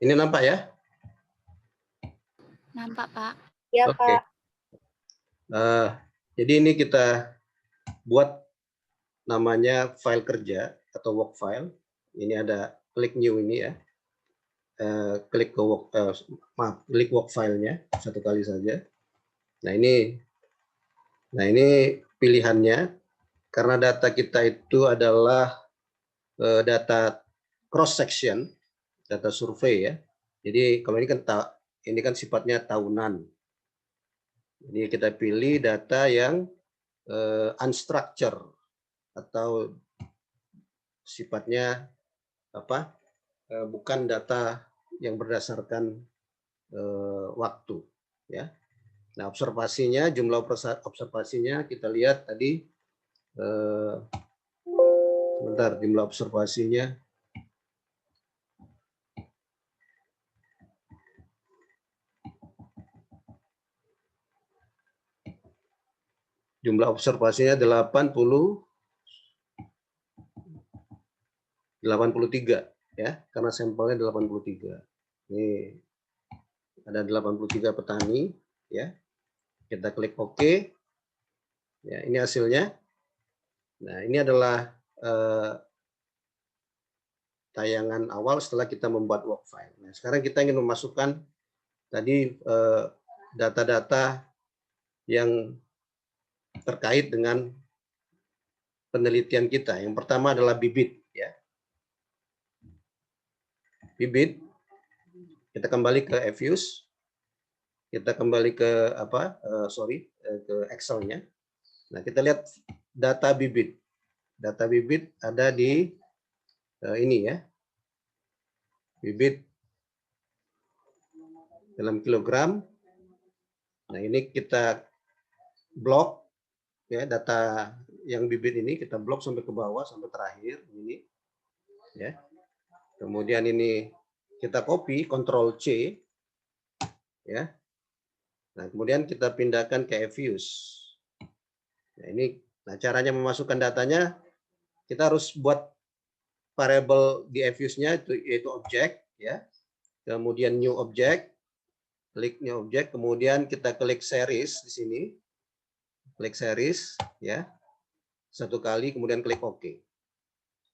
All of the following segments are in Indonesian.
Ini nampak ya? Nampak, Pak. Ya, Oke. Pak. Jadi ini kita buat namanya file kerja atau work file. Ini ada klik new ini ya. Klik ke klik work filenya satu kali saja. Nah ini pilihannya karena data kita itu adalah data cross section, data survei ya. Jadi kalau ini kan sifatnya tahunan. Jadi kita pilih data yang unstructured atau sifatnya apa? Bukan data yang berdasarkan waktu ya. Nah, observasinya, jumlah observasinya kita lihat tadi sebentar, jumlah observasinya jumlah observasinya 83 ya, karena sampelnya 83. Ini ada 83 petani ya. Kita klik OK. Ya, ini hasilnya. Nah, ini adalah tayangan awal setelah kita membuat work file. Nah, sekarang kita ingin memasukkan tadi data-data yang terkait dengan penelitian kita. Yang pertama adalah bibit ya. Bibit. Kita kembali ke eViews. Kita kembali ke ke Excel-nya. Nah, kita lihat data bibit. Data bibit ada di ini ya. Bibit dalam kilogram. Nah, ini kita blok ya, data yang bibit ini kita blok sampai ke bawah sampai terakhir ini ya. Kemudian ini kita copy, Ctrl C ya. Nah, kemudian kita pindahkan ke eViews. Nah, caranya memasukkan datanya, kita harus buat variable di eViews-nya yaitu objek ya. Kemudian new object, klik new object, kemudian kita klik series di sini. Klik series ya. Satu kali kemudian klik OK.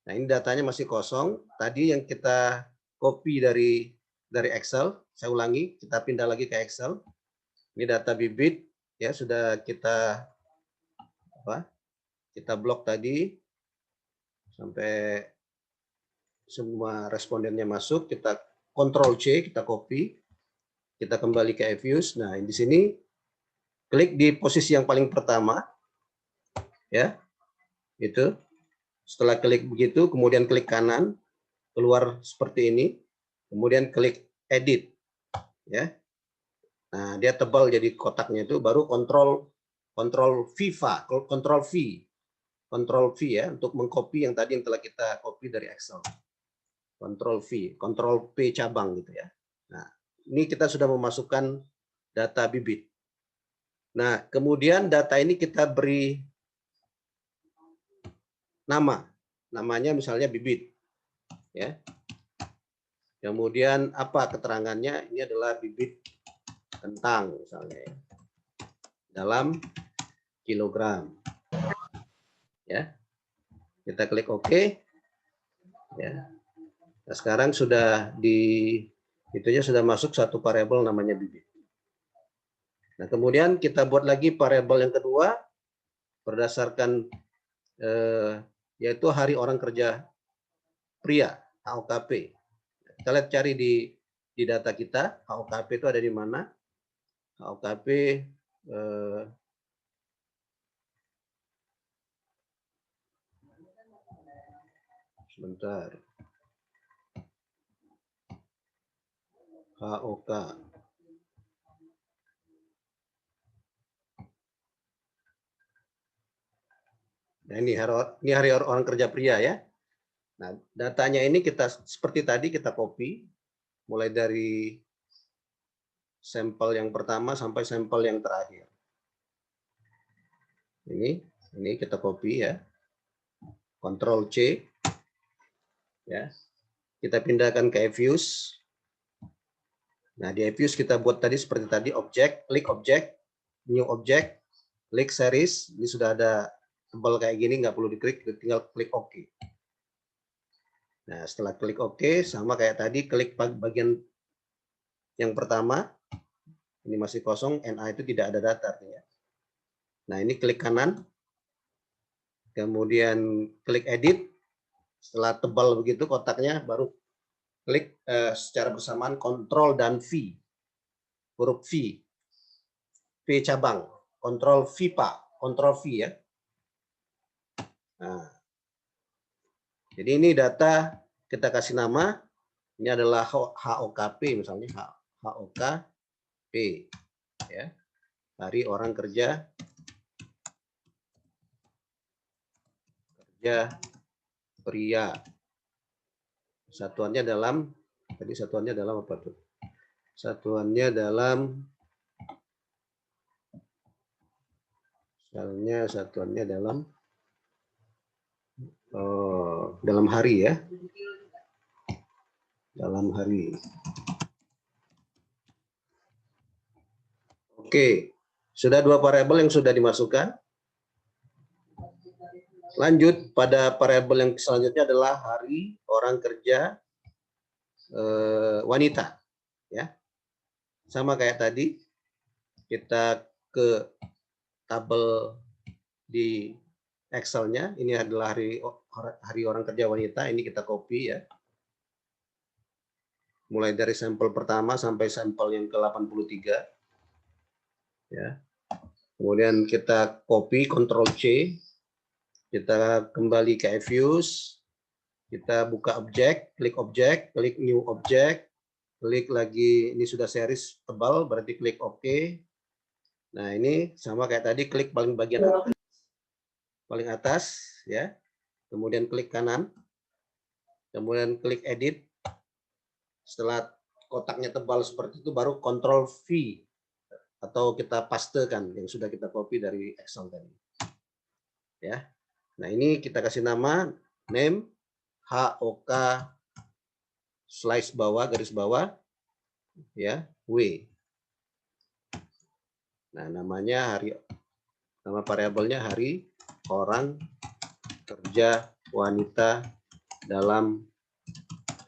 Nah, ini datanya masih kosong. Tadi yang kita copy dari Excel, saya ulangi, kita pindah lagi ke Excel. Ini data bibit ya, sudah kita blok tadi sampai semua respondennya masuk. Kita Ctrl C, kita copy, kita kembali ke eViews. Nah, di sini klik di posisi yang paling pertama ya, itu. Setelah klik begitu, kemudian klik kanan, keluar seperti ini, kemudian klik edit ya. Nah, dia tebal jadi kotaknya itu, baru kontrol V ya, untuk mengcopy yang tadi yang telah kita copy dari Excel. Kontrol V, kontrol P cabang gitu ya. Nah, ini kita sudah memasukkan data bibit. Nah, kemudian data ini kita beri nama. Namanya misalnya bibit. Ya. Kemudian apa keterangannya? Ini adalah bibit kentang misalnya ya. Dalam kilogram. Ya. Kita klik OK. Ya. Nah, sekarang sudah sudah masuk satu variabel namanya bibit. Nah, kemudian kita buat lagi variabel yang kedua berdasarkan yaitu hari orang kerja pria, HOKP. Kita lihat cari di data kita, HOKP itu ada di mana? HOKP sebentar. HOK. Nah, ini hari orang kerja pria ya. Nah, datanya ini kita seperti tadi kita copy mulai dari sampel yang pertama sampai sampel yang terakhir. Ini kita copy ya. Ctrl C. Ya. Kita pindahkan ke eViews. Nah, di Fuse kita buat tadi seperti tadi, klik objek, new object, klik series. Ini sudah ada tebal kayak gini, nggak perlu diklik, tinggal klik OK. Nah, setelah klik OK, sama kayak tadi, klik bagian yang pertama. Ini masih kosong, NA itu tidak ada data artinya. Nah, ini klik kanan, kemudian klik edit. Setelah tebal begitu kotaknya, baru klik secara bersamaan Ctrl dan V, huruf V, V cabang, Ctrl V Pak, Ctrl V ya. Nah, jadi ini data kita kasih nama, ini adalah HOKP misalnya, HOKP ya, hari orang kerja pria. Satuannya dalam, tadi satuannya dalam apa tuh? Satuannya dalam, misalnya satuannya dalam, dalam hari ya. Dalam hari. Oke, sudah 2 variabel yang sudah dimasukkan. Lanjut pada variabel yang selanjutnya adalah hari orang kerja wanita ya. Sama kayak tadi, kita ke tabel di Excel-nya, ini adalah hari orang kerja wanita, ini kita copy ya. Mulai dari sampel pertama sampai sampel yang ke-83 ya. Kemudian kita copy, Ctrl C, kita kembali ke Fuse, kita buka objek, klik new object, klik lagi, ini sudah series tebal, berarti klik OK. Nah, ini sama kayak tadi, klik paling bagian paling atas ya. Kemudian klik kanan. Kemudian klik edit. Setelah kotaknya tebal seperti itu, baru Ctrl V atau kita pastekan yang sudah kita copy dari Excel tadi. Ya. Nah, ini kita kasih nama name HOK slice bawah, garis bawah ya, W. Nah, namanya nama variabelnya hari orang kerja wanita dalam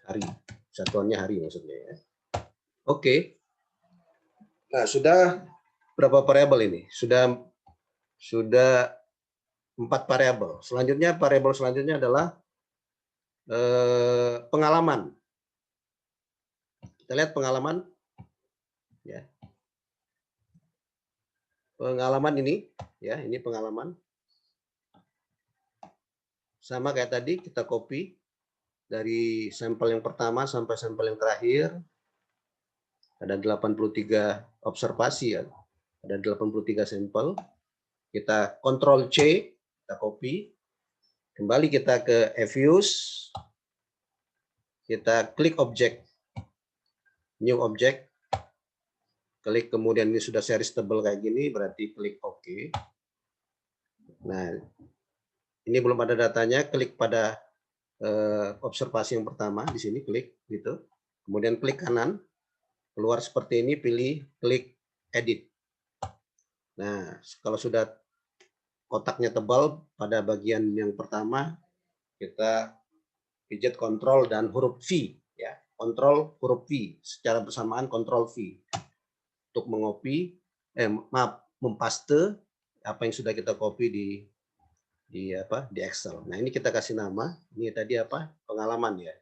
hari. Satuannya hari maksudnya ya. Oke. Nah, sudah berapa variabel ini? Sudah 4 variabel. Variabel selanjutnya adalah pengalaman. Kita lihat pengalaman ya. Pengalaman ini ya, ini pengalaman. Sama kayak tadi, kita copy dari sampel yang pertama sampai sampel yang terakhir. Ada 83 observasi ya. Ada 83 sampel. Kita Ctrl C, kita copy. Kembali kita ke Fuse. Kita klik objek, new object. Klik, kemudian ini sudah series table kayak gini, berarti klik OK. Nah, ini belum ada datanya, klik pada observasi yang pertama di sini, klik gitu. Kemudian klik kanan, keluar seperti ini, pilih klik edit. Nah, kalau sudah kotaknya tebal pada bagian yang pertama, kita pijat Ctrl dan huruf V ya. Ctrl huruf V secara bersamaan, Ctrl V untuk mempaste apa yang sudah kita copy di Excel. Nah, ini kita kasih nama. Ini tadi apa? Pengalaman ya.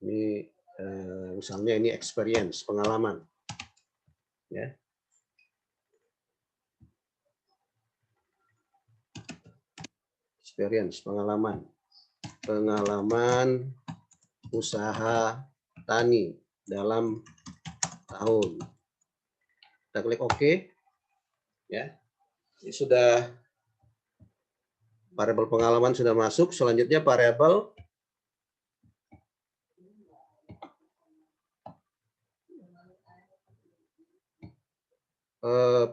Ini misalnya ini experience, pengalaman. Ya. Experience, pengalaman. Pengalaman usaha tani dalam tahun. Kita klik OK. Ya. Ini sudah variabel pengalaman sudah masuk. Selanjutnya variabel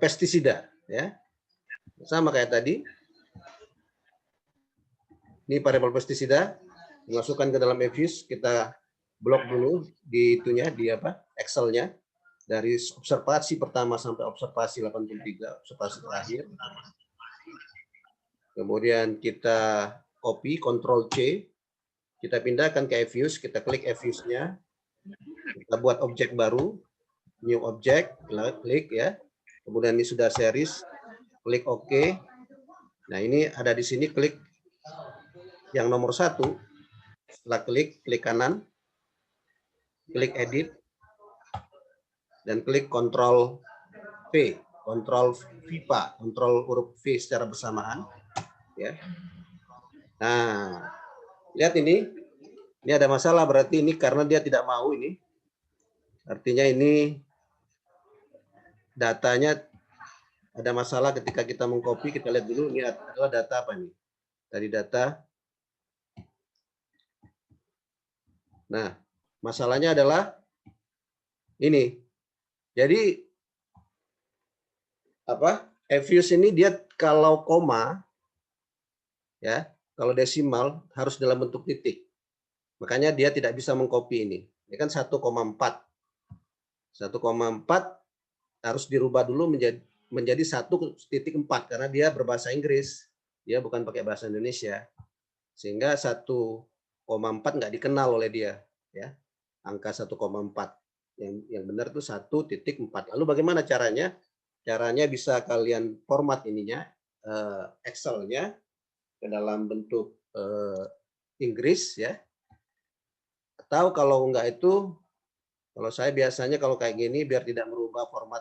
pestisida ya. Sama kayak tadi. Ini variabel pestisida dimasukkan ke dalam Fuse, kita blok dulu di itunya, di apa, Excel-nya, dari observasi pertama sampai observasi 83, observasi terakhir. Kemudian kita copy, Ctrl C, kita pindahkan ke Eviews, kita klik Eviews-nya, kita buat objek baru, new object, klik ya. Kemudian ini sudah series, klik OK. Nah ini ada di sini, klik yang nomor 1. Setelah klik kanan, klik edit, dan klik Ctrl V, Ctrl VIPA, Ctrl huruf V secara bersamaan. Ya. Nah, lihat ini ada masalah, berarti ini karena dia tidak mau ini. Artinya ini datanya ada masalah ketika kita mengcopy. Kita lihat dulu ini adalah data apa nih? Dari data. Nah, masalahnya adalah ini. Jadi apa? Eviews ini dia kalau koma ya, kalau desimal harus dalam bentuk titik. Makanya dia tidak bisa mengcopy ini. Ini kan 1,4. 1,4 harus dirubah dulu menjadi 1.4 karena dia berbahasa Inggris. Dia bukan pakai bahasa Indonesia. Sehingga 1,4 nggak dikenal oleh dia, ya. Angka 1,4. Yang benar itu 1.4. Lalu bagaimana caranya? Caranya bisa kalian format ininya, Excel-nya ke dalam bentuk Inggris ya. Atau kalau enggak itu, kalau saya biasanya kalau kayak gini biar tidak merubah format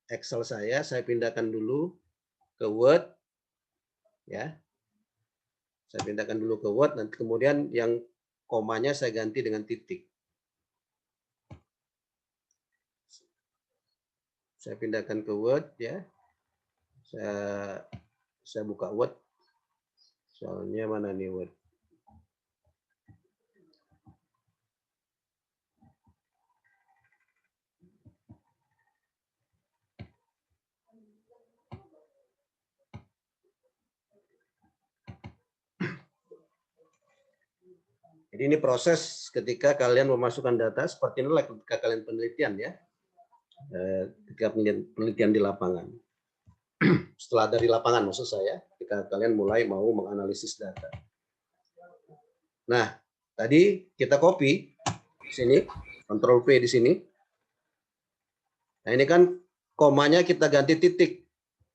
Excel saya pindahkan dulu ke Word ya. Saya pindahkan dulu ke Word, nanti kemudian yang komanya saya ganti dengan titik. Saya pindahkan ke Word ya. Saya buka Word. Soalnya mana nih Word? Jadi ini proses ketika kalian memasukkan data seperti inilah ketika kalian penelitian ya. Ketika penelitian di lapangan. Setelah dari lapangan maksud saya, ketika kalian mulai mau menganalisis data. Nah, tadi kita copy di sini, Ctrl V di sini. Nah, ini kan komanya kita ganti titik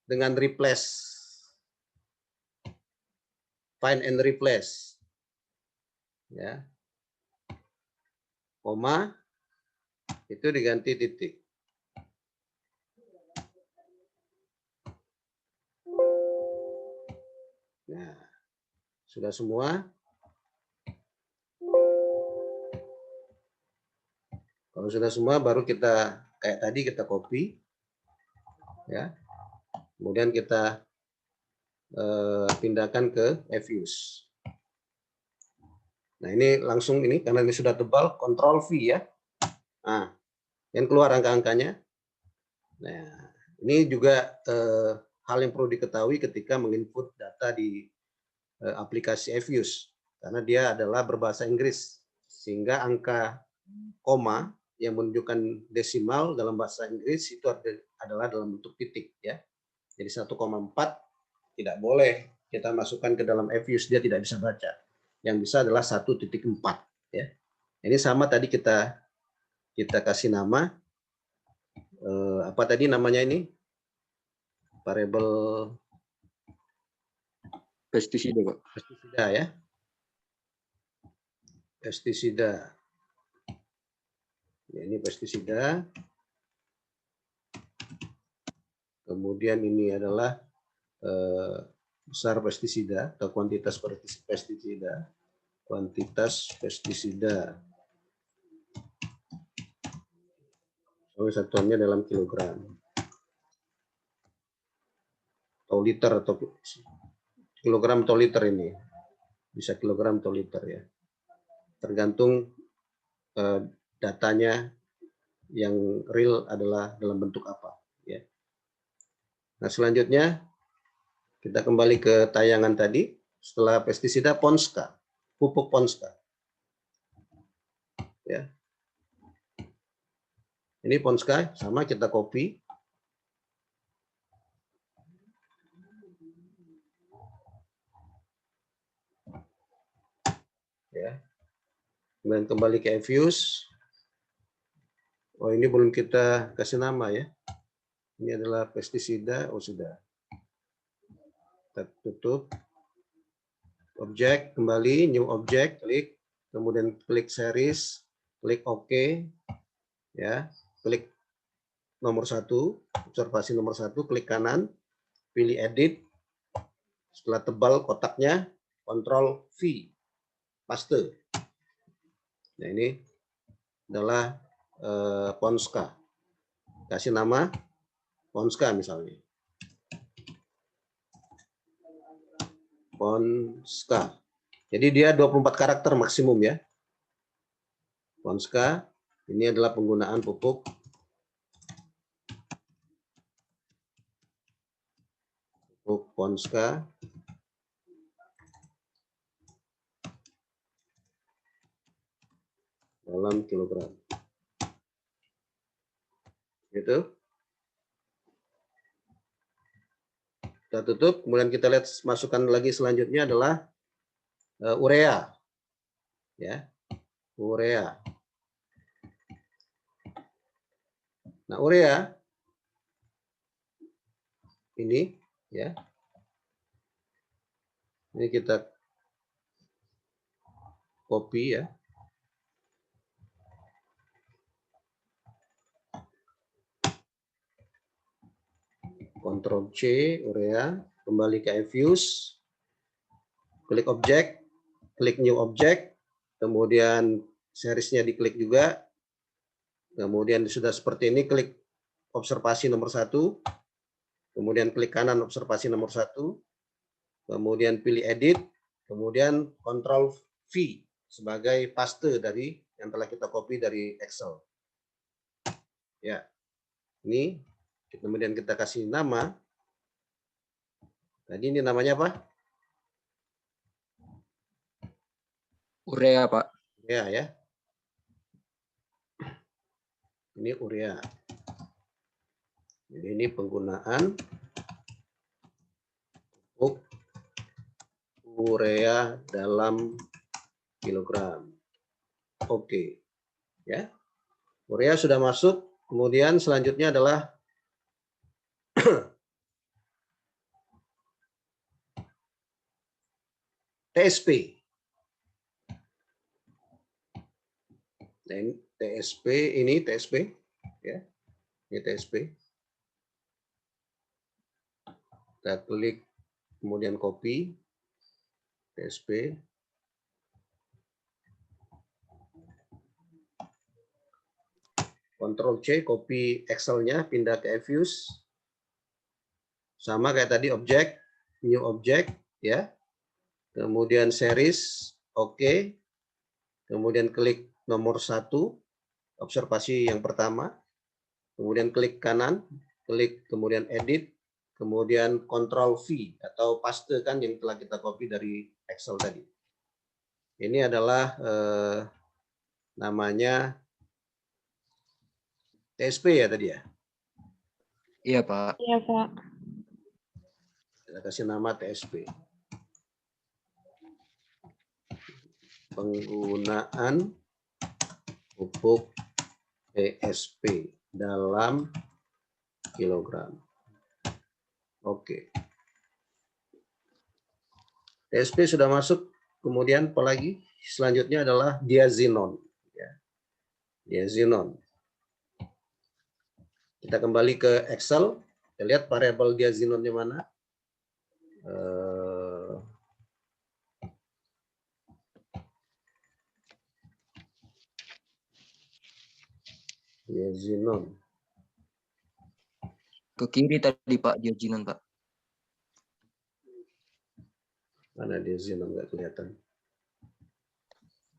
dengan replace. Find and replace. Ya. Koma itu diganti titik. Nah, sudah semua. Kalau sudah semua baru kita kayak tadi kita copy ya. Kemudian kita pindahkan ke Eviews. Nah, ini langsung ini karena ini sudah tebal, Ctrl V ya. Nah, yang keluar angka-angkanya. Nah, ini juga hal yang perlu diketahui ketika menginput data di aplikasi Eviews karena dia adalah berbahasa Inggris sehingga angka koma yang menunjukkan desimal dalam bahasa Inggris itu adalah dalam bentuk titik ya. Jadi 1,4 tidak boleh kita masukkan ke dalam Eviews, dia tidak bisa baca. Yang bisa adalah 1.4 ya. Ini sama tadi kita kasih nama apa tadi namanya ini? Variabel pestisida, Pak. Pestisida ya. Pestisida. Ya, ini pestisida. Kemudian ini adalah besar pestisida atau kuantitas pestisida. Kuantitas pestisida. Satuannya dalam kilogram. Atau liter atau kilogram atau liter ini. Bisa kilogram atau liter ya. Tergantung datanya yang real adalah dalam bentuk apa ya. Nah, selanjutnya kita kembali ke tayangan tadi. Setelah pestisida, Ponska, pupuk Ponska. Ya. Ini Ponska, sama kita copy. Ya. Kemudian kembali ke Evius. Oh, ini belum kita kasih nama ya. Ini adalah pestisida. Oh, sudah. Kita tutup. Objek, kembali, new object, klik. Kemudian klik series, klik OK. Ya, klik nomor 1, observasi nomor 1, klik kanan, pilih edit. Setelah tebal kotaknya, Ctrl V, paste. Nah, ini adalah Ponska. Kasih nama Ponska misalnya. Ponska. Jadi dia 24 karakter maksimum ya. Ponska, ini adalah penggunaan pupuk Ponska. Dalam kilogram. Gitu. Kita tutup, kemudian kita lihat masukkan lagi selanjutnya adalah urea. Ya. Urea. Nah, urea ini ya. Ini kita copy ya. Ctrl C, urea, kembali ke Evius, klik objek, klik new object, kemudian seriesnya diklik juga, kemudian sudah seperti ini, klik observasi nomor 1, kemudian klik kanan observasi nomor 1, kemudian pilih edit, kemudian Ctrl V sebagai paste dari yang telah kita copy dari Excel. Ya, ini kemudian kita kasih nama. Tadi ini namanya apa? Urea, Pak. Urea ya. Ini urea. Jadi ini penggunaan pupuk urea dalam kilogram. Oke. Ya. Urea sudah masuk. Kemudian selanjutnya adalah TSP. Dan TSP ini TSP ya. Ini TSP. Kita klik kemudian copy TSP. Ctrl C, copy Excel-nya, pindah ke Evius. Sama kayak tadi objek, new object ya. Kemudian series, oke. Kemudian klik nomor 1, observasi yang pertama. Kemudian klik kanan, klik kemudian edit, kemudian Ctrl V atau paste kan yang telah kita copy dari Excel tadi. Ini adalah namanya TSP ya tadi ya? Iya, Pak. Iya, Pak. Kita kasih nama TSP. Penggunaan pupuk TSP dalam kilogram. Oke. TSP sudah masuk. Kemudian apalagi? Selanjutnya adalah diazinon. Ya. Diazinon. Kita kembali ke Excel. Kita lihat variabel diazinonnya mana. Diazinon. Ke kiri tadi, Pak, diazinon, Pak. Mana diazinon nggak kelihatan.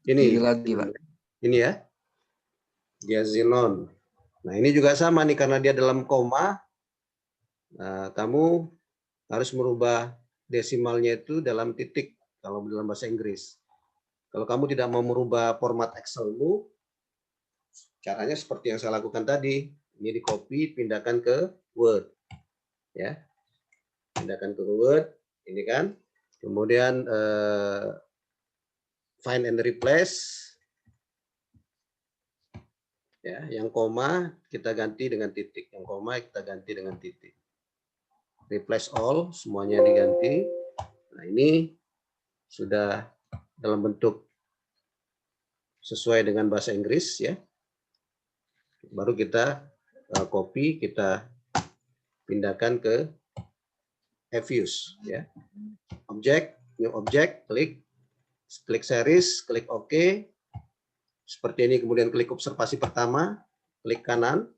Kiri Ini. lagi, Pak. Ini ya. Diazinon. Nah, ini juga sama nih karena dia dalam koma. Nah, kamu harus merubah desimalnya itu dalam titik kalau dalam bahasa Inggris. Kalau kamu tidak mau merubah format Excel-mu, caranya seperti yang saya lakukan tadi. Ini di copy, pindahkan ke Word. Ya, pindahkan ke Word. Ini kan. Kemudian find and replace. Ya, yang koma kita ganti dengan titik. Yang koma kita ganti dengan titik. Replace all, semuanya diganti. Nah, ini sudah dalam bentuk sesuai dengan bahasa Inggris ya. Baru kita copy, kita pindahkan ke Fuse ya. Object, new object, klik series, klik OK. Seperti ini, kemudian klik observasi pertama, klik kanan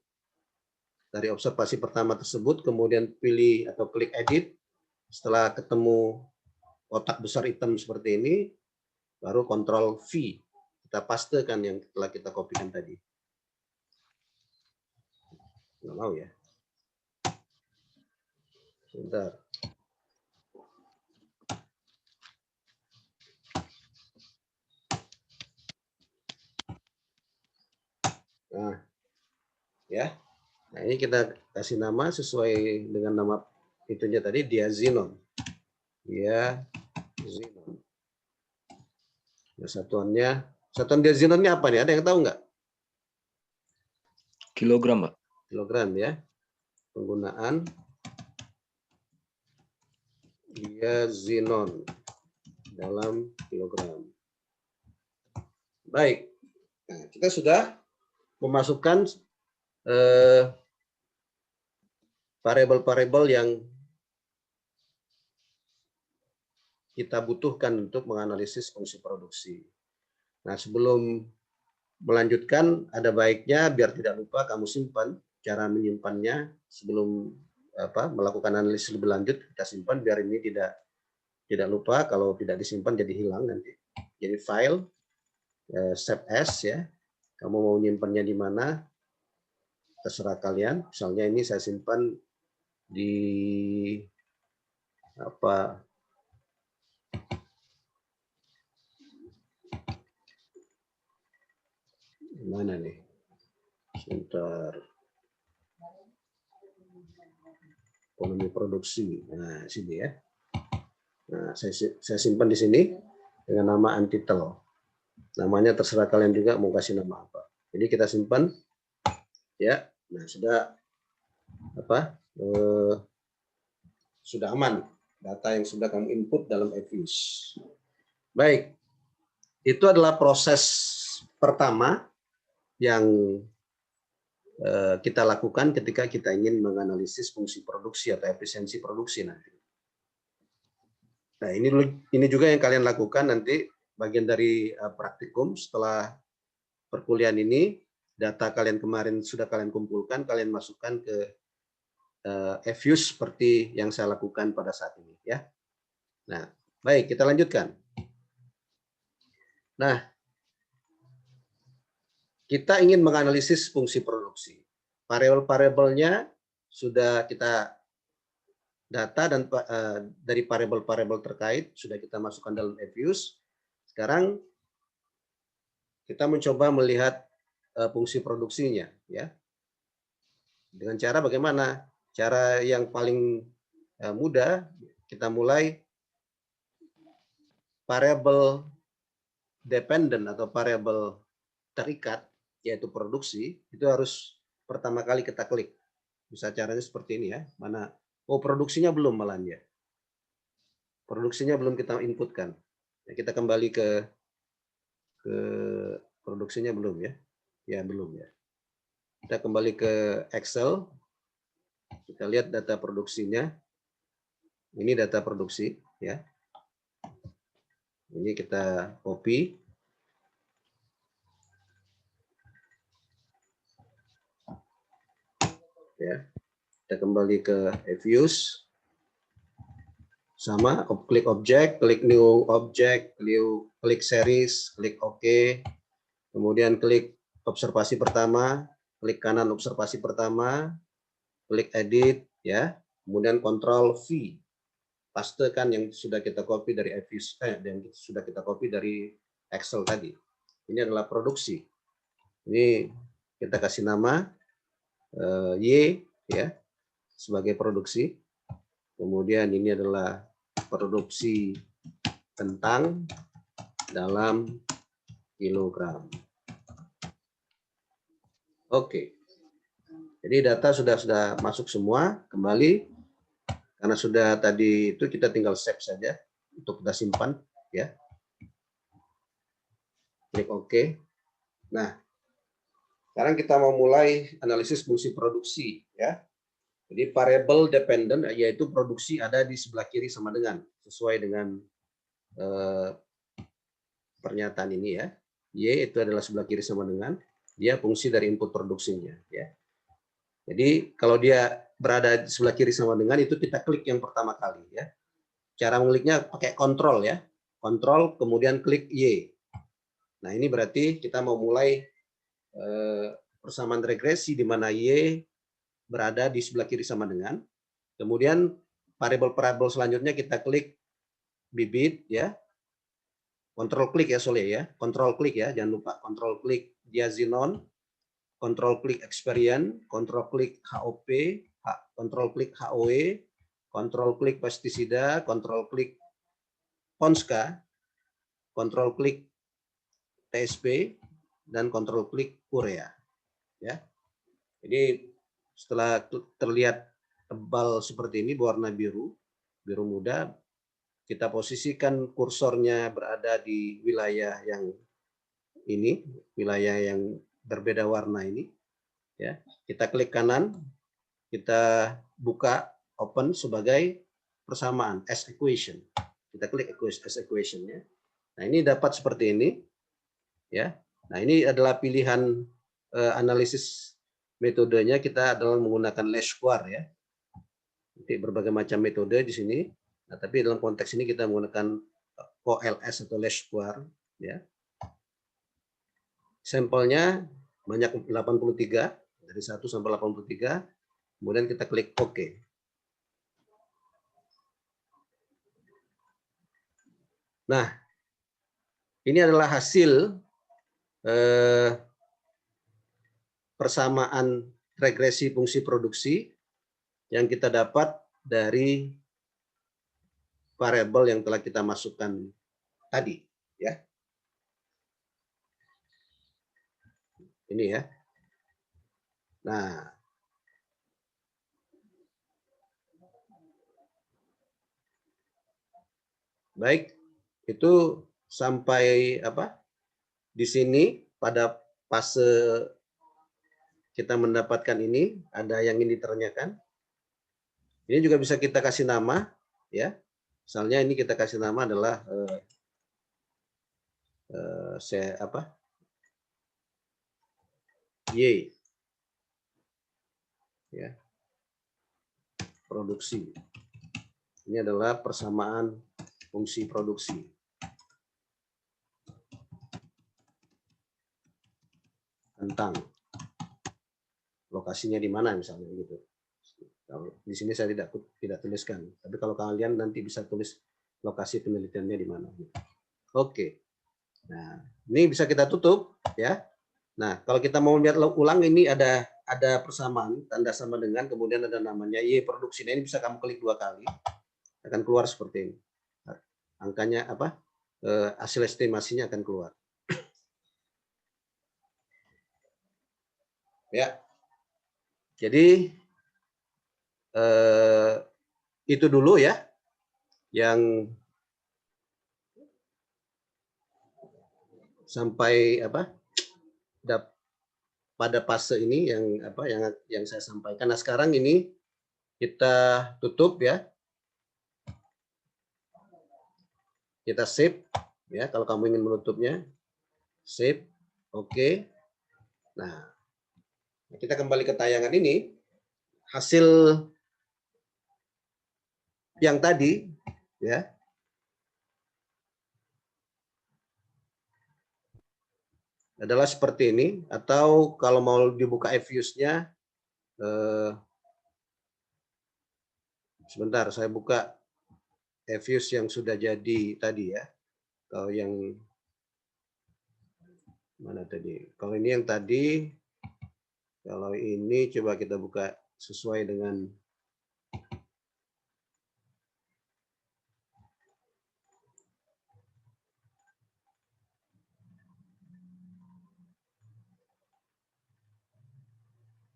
dari observasi pertama tersebut, kemudian pilih atau klik edit. Setelah ketemu kotak besar hitam seperti ini, baru Ctrl V. Kita pastekan yang telah kita kopikan tadi. Nggak mau ya. Sebentar. Nah, ya. Nah, ini kita kasih nama sesuai dengan nama itunya tadi, diazinon. Diazinon. Nah, satuan diazinonnya apa nih? Ada yang tahu nggak? Kilogram, Pak. Kilogram ya. Penggunaan diazinon dalam kilogram. Baik. Nah, kita sudah memasukkan variabel-variabel yang kita butuhkan untuk menganalisis fungsi produksi. Nah, sebelum melanjutkan, ada baiknya biar tidak lupa kamu simpan cara menyimpannya sebelum melakukan analisis lebih lanjut. Kita simpan biar ini tidak lupa. Kalau tidak disimpan jadi hilang nanti. Jadi file save as ya. Kamu mau nyimpannya di mana? Terserah kalian. Misalnya ini saya simpan di mana nih? Sebentar. Ekonomi produksi. Nah, sini ya. Nah, saya simpan di sini dengan nama untitled. Namanya terserah kalian juga mau kasih nama apa. Jadi kita simpan ya. Nah, sudah aman data yang sudah kamu input dalam Fuse. Baik. Itu adalah proses pertama yang kita lakukan ketika kita ingin menganalisis fungsi produksi atau efisiensi produksi nanti. Nah, ini juga yang kalian lakukan nanti bagian dari praktikum setelah perkuliahan ini. Data kalian kemarin sudah kalian kumpulkan, kalian masukkan ke Fuse seperti yang saya lakukan pada saat ini ya. Nah, baik, kita lanjutkan. Nah, kita ingin menganalisis fungsi produksi. Variabel-variabelnya sudah kita data dan dari variabel-variabel terkait sudah kita masukkan dalam Fuse. Sekarang kita mencoba melihat fungsi produksinya ya. Dengan cara bagaimana? Cara yang paling mudah, kita mulai variabel dependent atau variabel terikat yaitu produksi, itu harus pertama kali kita klik. Bisa caranya seperti ini ya. Mana produksinya belum malah ya. Produksinya belum kita inputkan. Ya, kita kembali ke produksinya belum ya. Ya, belum ya. Kita kembali ke Excel. Kita lihat data produksinya. Ini data produksi ya. Ini kita copy. Ya. Kita kembali ke Fuse. Sama, klik object, klik new object, klik series, klik OK. Kemudian klik observasi pertama, klik kanan observasi pertama, klik edit ya. Kemudian Ctrl V. Pastekan yang sudah kita copy dari Fuse yang sudah kita copy dari Excel tadi. Ini adalah produksi. Ini kita kasih nama Y ya sebagai produksi. Kemudian ini adalah produksi kentang dalam kilogram. Oke. Jadi data sudah masuk semua kembali. Karena sudah tadi itu kita tinggal save saja untuk kita simpan ya. Klik OK. Nah, sekarang kita mau mulai analisis fungsi produksi ya. Jadi variable dependent yaitu produksi ada di sebelah kiri sama dengan sesuai dengan pernyataan ini ya. Y itu adalah sebelah kiri sama dengan dia fungsi dari input produksinya ya. Jadi kalau dia berada di sebelah kiri sama dengan itu kita klik yang pertama kali ya. Cara mengkliknya pakai kontrol ya. Kontrol kemudian klik Y. Nah, ini berarti kita mau mulai persamaan regresi di mana Y berada di sebelah kiri sama dengan. Kemudian variabel-variabel selanjutnya kita klik bibit ya. Kontrol klik ya Soleh ya. Kontrol klik ya, jangan lupa kontrol klik diazinon, kontrol klik experience, kontrol klik HOP, kontrol klik HOE, kontrol klik pestisida, kontrol klik Ponska, kontrol klik TSP, dan kontrol klik urea. Ya. Jadi setelah terlihat tebal seperti ini berwarna biru, biru muda, kita posisikan kursornya berada di wilayah yang ini, wilayah yang berbeda warna ini. Ya, kita klik kanan, kita buka open sebagai persamaan as equation. Kita klik as equation ya. Nah, ini dapat seperti ini ya. Nah, ini adalah pilihan analisis metodenya, kita adalah menggunakan least square ya. Jadi berbagai macam metode di sini. Nah, tapi dalam konteks ini kita menggunakan OLS atau least square ya. Sampelnya banyak 83 dari 1 sampai 83. Kemudian kita klik OK. Nah, ini adalah hasil persamaan regresi fungsi produksi yang kita dapat dari variabel yang telah kita masukkan tadi ya. Ini ya. Nah, baik, itu sampai apa? Di sini pada fase kita mendapatkan ini, ada yang ingin ditanyakan. Ini juga bisa kita kasih nama ya. Misalnya ini kita kasih nama adalah Y ya. Produksi. Ini adalah persamaan fungsi produksi. Kentang. Lokasinya di mana misalnya gitu. Di sini saya tidak tuliskan. Tapi kalau kalian nanti bisa tulis lokasi penelitiannya di mana. Oke. Nah, ini bisa kita tutup ya. Nah, kalau kita mau lihat ulang ini ada persamaan tanda sama dengan, kemudian ada namanya Y produksi. Nah, ini bisa kamu klik 2 kali. Akan keluar seperti ini. Angkanya apa? Hasil estimasinya akan keluar. Ya. Jadi itu dulu ya yang sampai apa pada fase ini yang saya sampaikan. Nah, sekarang ini kita tutup ya. Kita save ya kalau kamu ingin menutupnya. Save. Oke. Nah, kita kembali ke tayangan ini. Hasil yang tadi ya adalah seperti ini, atau kalau mau dibuka eViews-nya sebentar saya buka eViews yang sudah jadi tadi ya. Kalau yang mana tadi? Kalau ini yang tadi Kalau ini coba kita buka sesuai dengan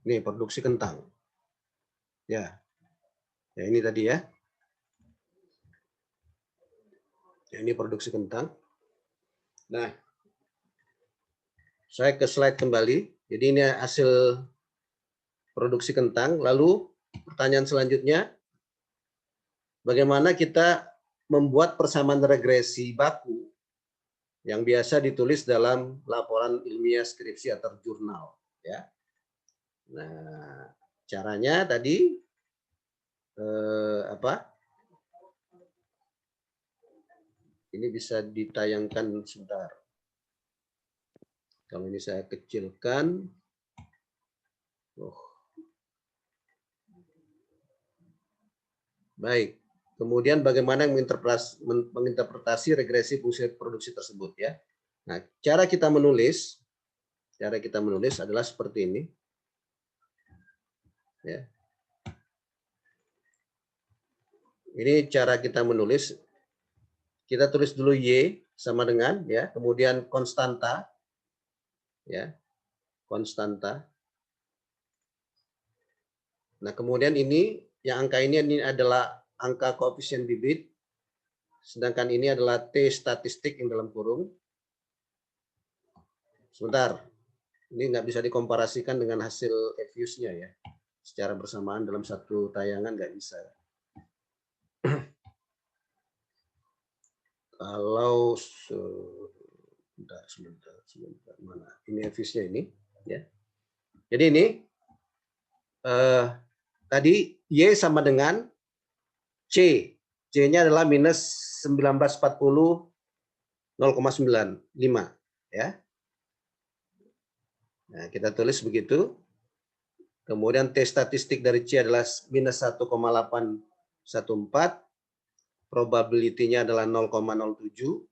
ini produksi kentang. Ya. Ya ini tadi ya. Ya, ini produksi kentang. Nah, saya ke slide kembali. Jadi ini hasil produksi kentang. Lalu pertanyaan selanjutnya, bagaimana kita membuat persamaan regresi baku yang biasa ditulis dalam laporan ilmiah skripsi atau jurnal. Ya. Nah, caranya tadi ini bisa ditayangkan sebentar. Kalau ini saya kecilkan. Baik. Kemudian bagaimana menginterpretasi regresi fungsi produksi tersebut ya. Nah, cara kita menulis adalah seperti ini. Ya. Ini cara kita menulis. Kita tulis dulu Y sama dengan ya, kemudian konstanta ya. Konstanta. Nah, kemudian ini yang angka ini adalah angka koefisien bibit, sedangkan ini adalah T statistik yang dalam kurung. Sebentar, ini nggak bisa dikomparasikan dengan hasil EFUS-nya ya. Secara bersamaan dalam satu tayangan nggak bisa. Kalau sebentar, mana? Ini EFUS-nya ini ya. Jadi ini tadi Y sama dengan C. C-nya adalah minus 1940 0,95 ya. Nah, kita tulis begitu. Kemudian T statistik dari C adalah minus 1,814. Probability-nya adalah 0,07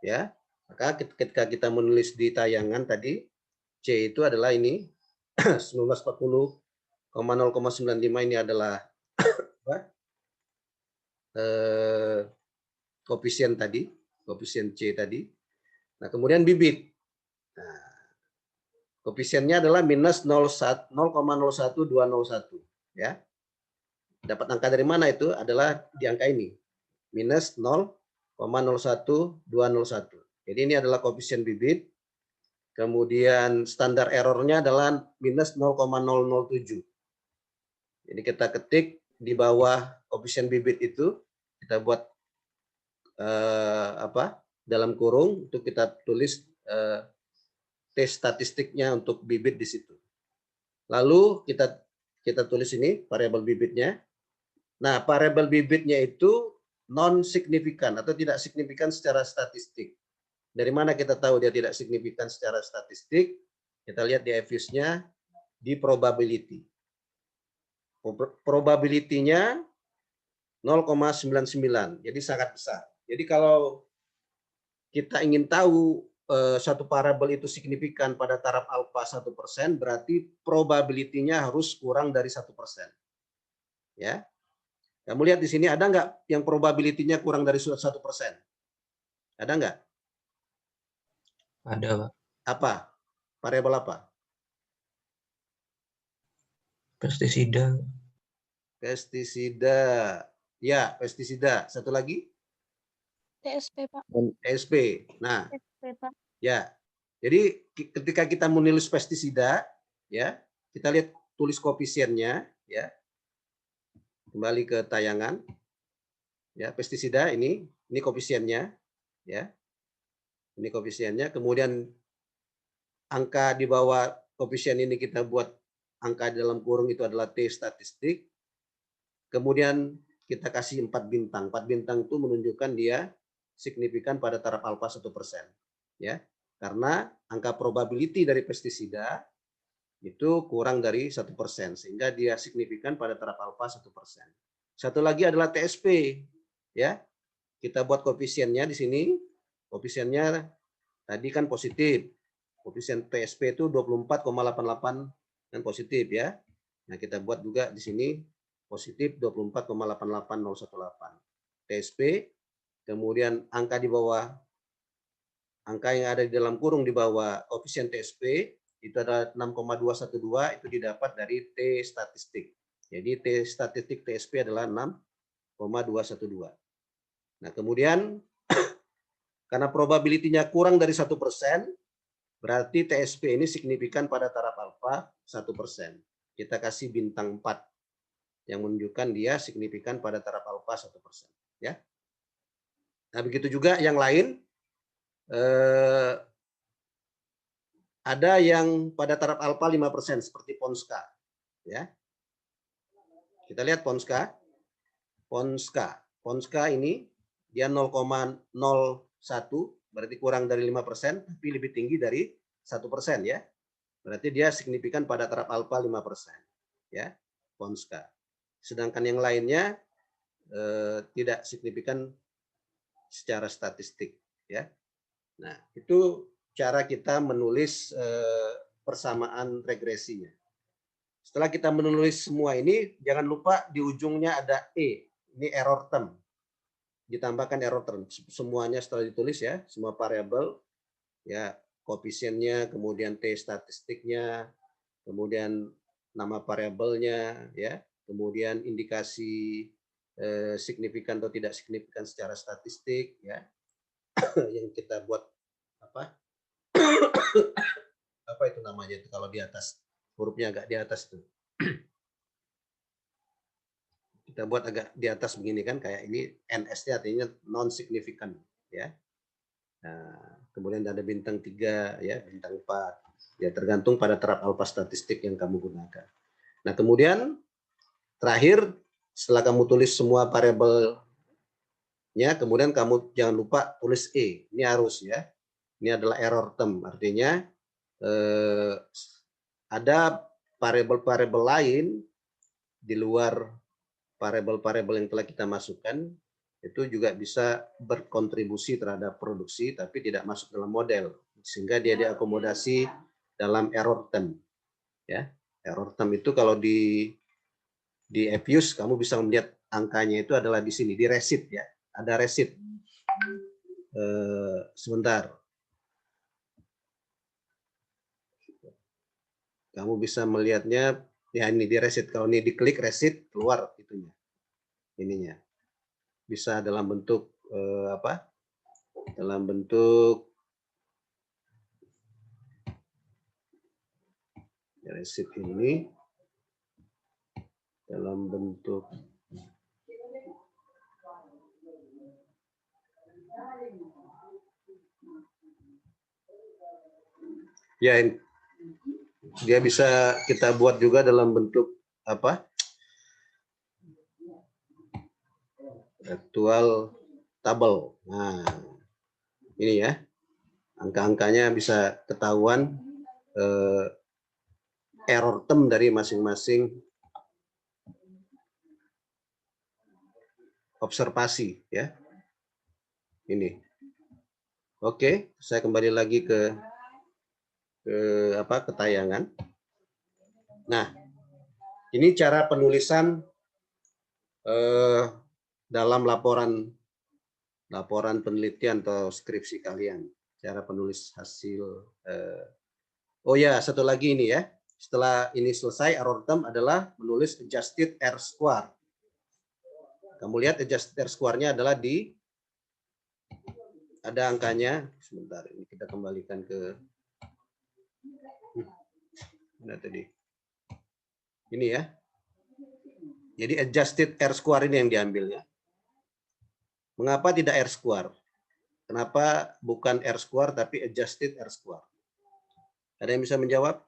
ya. Maka ketika kita menulis di tayangan tadi C itu adalah ini 1940,095 ini adalah koefisien tadi, koefisien C tadi. Nah, kemudian bibit. Nah, koefisiennya adalah minus 0,01201 ya. Dapat angka dari mana itu? Adalah di angka ini. Minus 0,01201. Jadi ini adalah koefisien bibit. Kemudian standar errornya adalah minus 0,007. Jadi kita ketik di bawah koefisien bibit itu, kita buat dalam kurung untuk kita tulis T statistiknya untuk bibit di situ. Lalu kita tulis ini variabel bibitnya. Nah, variabel bibitnya itu non signifikan atau tidak signifikan secara statistik. Dari mana kita tahu dia tidak signifikan secara statistik? Kita lihat di EFUS-nya di probability. Probability-nya 0,99. Jadi sangat besar. Jadi kalau kita ingin tahu satu parabel itu signifikan pada taraf alfa 1%, berarti probability-nya harus kurang dari 1%. Ya. Kamu lihat di sini ada nggak yang probability-nya kurang dari 1%? Ada nggak? Ada, Pak. Apa? Variabel apa? Pestisida. Pestisida. Ya, pestisida. Satu lagi? TSP, Pak. TSP. Nah, TSP, Pak. ya. Jadi ketika kita menulis pestisida, ya, kita lihat tulis koefisiennya, ya. Kembali ke tayangan. Ya, pestisida ini koefisiennya, ya. Ini koefisiennya, kemudian angka di bawah koefisien ini kita buat angka di dalam kurung itu adalah T statistik. Kemudian kita kasih 4 bintang. 4 bintang itu menunjukkan dia signifikan pada taraf alfa 1%. Ya. Karena angka probability dari pestisida itu kurang dari 1%, sehingga dia signifikan pada taraf alfa 1%. Satu lagi adalah TSP. Ya. Kita buat koefisiennya di sini. Koefisiennya tadi kan positif. Koefisien TSP itu 24,88 Kan positif ya. Nah, kita buat juga di sini positif 24,88018. TSP, kemudian angka di bawah, angka yang ada di dalam kurung di bawah koefisien TSP itu adalah 6,212, itu didapat dari T statistik. Jadi T statistik TSP adalah 6,212. Nah, kemudian karena probability-nya kurang dari 1%, berarti TSP ini signifikan pada taraf alfa 1%. Kita kasih bintang 4 yang menunjukkan dia signifikan pada taraf alfa 1%. Ya. Nah, begitu juga yang lain. Ada yang pada taraf alfa 5% seperti Ponska. Ya. Kita lihat Ponska. Ponska ini dia 0,01, berarti kurang dari 5%, tapi lebih tinggi dari 1% ya. Berarti dia signifikan pada taraf alfa 5%. Ya, Ponska. Sedangkan yang lainnya tidak signifikan secara statistik ya. Nah, itu cara kita menulis persamaan regresinya. Setelah kita menulis semua ini, jangan lupa di ujungnya ada E. Ini error term. Ditambahkan error term. Semuanya setelah ditulis ya, semua variabel ya, koefisiennya, kemudian T statistiknya, kemudian nama variabelnya ya, kemudian indikasi signifikan atau tidak signifikan secara statistik ya. Yang kita buat apa? Apa itu namanya itu kalau di atas, hurufnya agak di atas itu. Kita buat agak di atas begini kan, kayak ini NS-nya artinya non significant ya. Nah, kemudian ada bintang 3 ya, bintang 4. Ya tergantung pada taraf alfa statistik yang kamu gunakan. Nah, kemudian terakhir setelah kamu tulis semua variabelnya, kemudian kamu jangan lupa tulis E. Ini harus ya. Ini adalah error term, artinya ada variabel-variabel lain di luar variabel-variabel yang telah kita masukkan, itu juga bisa berkontribusi terhadap produksi tapi tidak masuk dalam model, sehingga dia diakomodasi dalam error term ya. Error term itu kalau di Fuse kamu bisa melihat angkanya itu adalah di sini di receipt ya, ada receipt. Sebentar, kamu bisa melihatnya ya, ini di receipt. Kalau ini diklik receipt, keluar itunya, ininya bisa dalam bentuk apa, dalam bentuk receipt ini, dalam bentuk ya, dia bisa kita buat juga dalam bentuk apa, virtual table. Nah, ini ya, angka-angkanya bisa ketahuan error term dari masing-masing observasi ya. Ini. Oke, saya kembali lagi ke tayangan. Nah, ini cara penulisan dalam laporan penelitian atau skripsi kalian, cara penulis hasil. Oh ya, satu lagi ini ya. Setelah ini selesai, error term adalah menulis adjusted R square. Kamu lihat adjusted R square-nya adalah di ada angkanya. Sebentar, ini kita kembalikan ke mana tadi? Ini ya. Jadi adjusted R square ini yang diambil ya. Mengapa tidak R square? Kenapa bukan R square tapi adjusted R square? Ada yang bisa menjawab?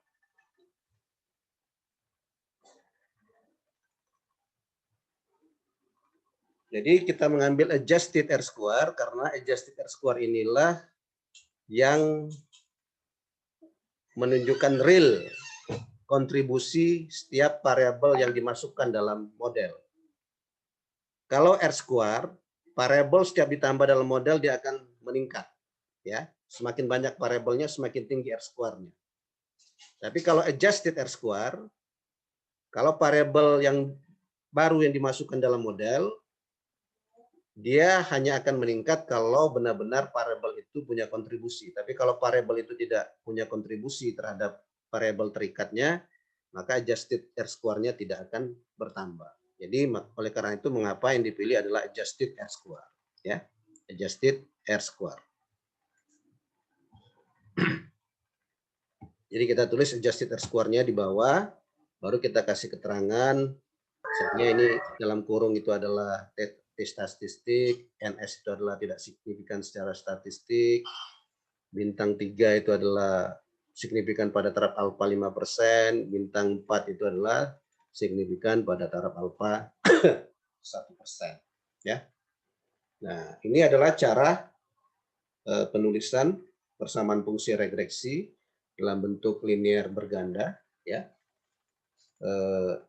Jadi kita mengambil adjusted R square karena adjusted R square inilah yang menunjukkan real kontribusi setiap variabel yang dimasukkan dalam model. Kalau R square, variabel setiap ditambah dalam model dia akan meningkat. Ya, semakin banyak variabelnya, semakin tinggi R square-nya. Tapi kalau adjusted R square, kalau variabel yang baru yang dimasukkan dalam model, dia hanya akan meningkat kalau benar-benar variabel itu punya kontribusi. Tapi kalau variabel itu tidak punya kontribusi terhadap variabel terikatnya, maka adjusted R square-nya tidak akan bertambah. Jadi oleh karena itu mengapa yang dipilih adalah adjusted R square, ya, adjusted R square. Jadi kita tulis adjusted R square-nya di bawah, baru kita kasih keterangan. Misalnya ini dalam kurung itu adalah T statistik, NS itu adalah tidak signifikan secara statistik, bintang 3 itu adalah signifikan pada taraf alfa 5%, bintang 4 itu adalah signifikan pada taraf alfa 1%. Ya. Nah, ini adalah cara penulisan persamaan fungsi regresi dalam bentuk linear berganda, ya,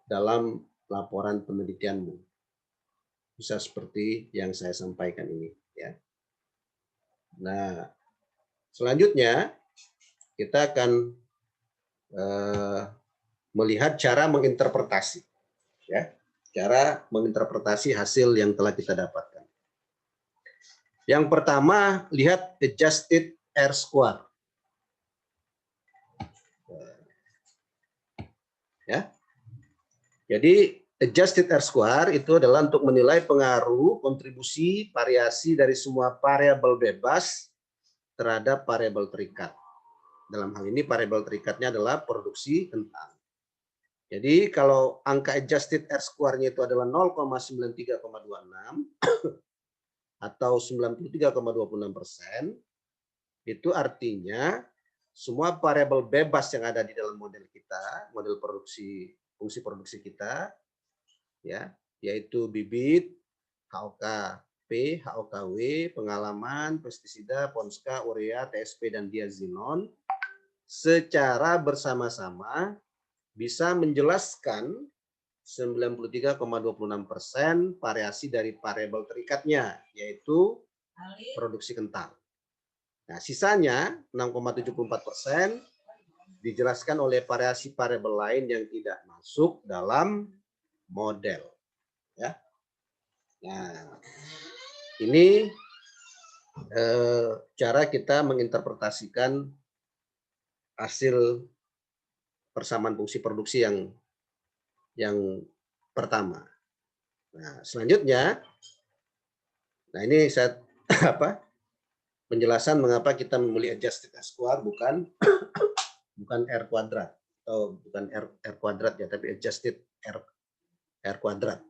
dalam laporan penelitianmu. Bisa seperti yang saya sampaikan ini, ya. Nah, selanjutnya kita akan melihat cara menginterpretasi, ya, cara menginterpretasi hasil yang telah kita dapatkan. Yang pertama, lihat adjusted R square. Ya. Jadi adjusted R square itu adalah untuk menilai pengaruh kontribusi variasi dari semua variabel bebas terhadap variabel terikat. Dalam hal ini variabel terikatnya adalah produksi kentang. Jadi kalau angka adjusted R square-nya itu adalah 0,93,26 atau 93,26%, itu artinya semua variabel bebas yang ada di dalam model kita, model produksi fungsi produksi kita, ya, yaitu bibit, HOK P, HOKW, pengalaman, pestisida, Ponska, urea, TSP, dan diazinon, secara bersama-sama bisa menjelaskan 93,26% variasi dari variabel terikatnya, yaitu produksi kentang. Nah, sisanya 6,74% dijelaskan oleh variasi variabel lain yang tidak masuk dalam model. Ya. Nah, ini cara kita menginterpretasikan hasil persamaan fungsi produksi yang pertama. Nah, selanjutnya, nah ini saya penjelasan mengapa kita memilih adjusted R square bukan R kuadrat atau bukan R kuadrat ya, tapi adjusted R kuadrat.